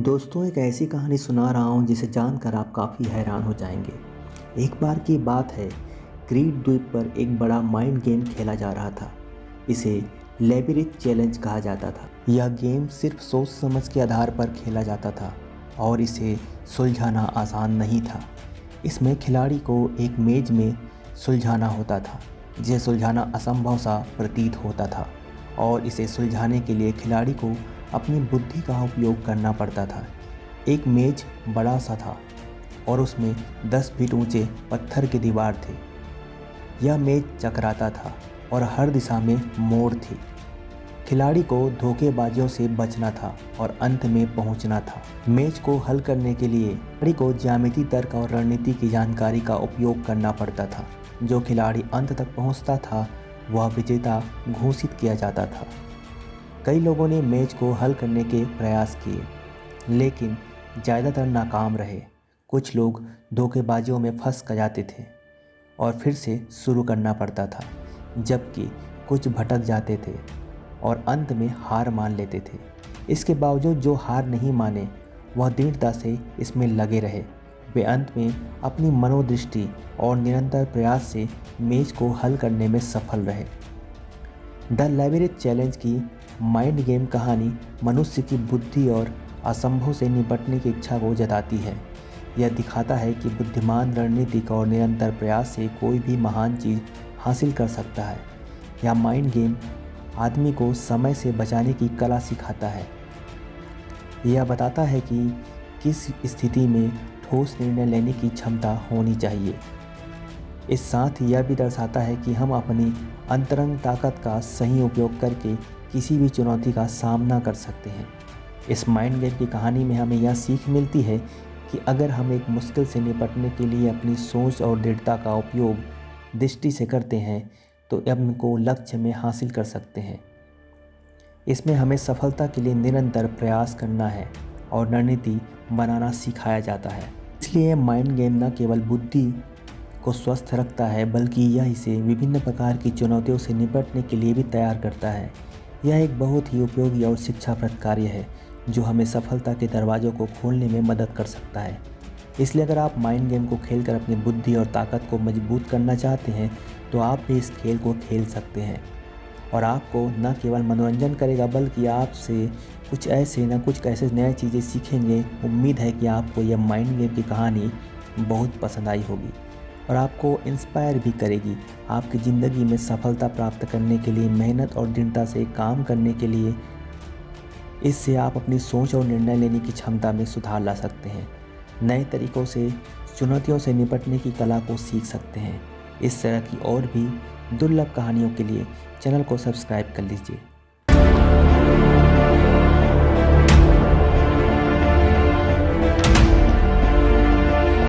दोस्तों, एक ऐसी कहानी सुना रहा हूँ जिसे जानकर आप काफ़ी हैरान हो जाएंगे। एक बार की बात है, क्रीट द्वीप पर एक बड़ा माइंड गेम खेला जा रहा था। इसे लेबिरिथ चैलेंज कहा जाता था। यह गेम सिर्फ सोच समझ के आधार पर खेला जाता था और इसे सुलझाना आसान नहीं था। इसमें खिलाड़ी को एक मेज में सुलझाना होता था, जिसे सुलझाना असंभव सा प्रतीत होता था और इसे सुलझाने के लिए खिलाड़ी को अपनी बुद्धि का उपयोग करना पड़ता था। एक मेज बड़ा सा था और उसमें 10 फीट ऊंचे पत्थर की दीवार थे। यह मेज चकराता था और हर दिशा में मोड़ थी। खिलाड़ी को धोखेबाजियों से बचना था और अंत में पहुंचना था। मेज को हल करने के लिए खिलाड़ी को ज्यामिति तर्क और रणनीति की जानकारी का उपयोग करना पड़ता था। जो खिलाड़ी अंत तक पहुंचता था वह विजेता घोषित किया जाता था। कई लोगों ने मेज को हल करने के प्रयास किए, लेकिन ज़्यादातर नाकाम रहे। कुछ लोग धोखेबाजियों में फंस जाते थे और फिर से शुरू करना पड़ता था, जबकि कुछ भटक जाते थे और अंत में हार मान लेते थे। इसके बावजूद जो हार नहीं माने, वह दृढ़ता से इसमें लगे रहे। वे अंत में अपनी मनोदृष्टि और निरंतर प्रयास से मेज को हल करने में सफल रहे। द लेबिरिथ चैलेंज की माइंड गेम कहानी मनुष्य की बुद्धि और असंभव से निपटने की इच्छा को जताती है। यह दिखाता है कि बुद्धिमान, रणनीतिक और निरंतर प्रयास से कोई भी महान चीज़ हासिल कर सकता है। यह माइंड गेम आदमी को समय से बचाने की कला सिखाता है। यह बताता है कि किस स्थिति में ठोस निर्णय लेने की क्षमता होनी चाहिए। इस साथ यह भी दर्शाता है कि हम अपनी अंतरंग ताकत का सही उपयोग करके किसी भी चुनौती का सामना कर सकते हैं। इस माइंड गेम की कहानी में हमें यह सीख मिलती है कि अगर हम एक मुश्किल से निपटने के लिए अपनी सोच और दृढ़ता का उपयोग दृष्टि से करते हैं तो हमको लक्ष्य में हासिल कर सकते हैं। इसमें हमें सफलता के लिए निरंतर प्रयास करना है और रणनीति बनाना सिखाया जाता है। इसलिए माइंड गेम न केवल बुद्धि को स्वस्थ रखता है, बल्कि यह इसे विभिन्न प्रकार की चुनौतियों से निपटने के लिए भी तैयार करता है। यह एक बहुत ही उपयोगी और शिक्षाप्रद कार्य है जो हमें सफलता के दरवाज़ों को खोलने में मदद कर सकता है। इसलिए अगर आप माइंड गेम को खेलकर अपनी बुद्धि और ताकत को मजबूत करना चाहते हैं तो आप भी इस खेल को खेल सकते हैं और आपको न केवल मनोरंजन करेगा, बल्कि आपसे कुछ ऐसे नए चीज़ें सीखेंगे। उम्मीद है कि आपको यह माइंड गेम की कहानी बहुत पसंद आई होगी और आपको इंस्पायर भी करेगी आपकी ज़िंदगी में सफलता प्राप्त करने के लिए, मेहनत और दृढ़ता से काम करने के लिए। इससे आप अपनी सोच और निर्णय लेने की क्षमता में सुधार ला सकते हैं। नए तरीक़ों से चुनौतियों से निपटने की कला को सीख सकते हैं। इस तरह की और भी दुर्लभ कहानियों के लिए चैनल को सब्सक्राइब कर लीजिए।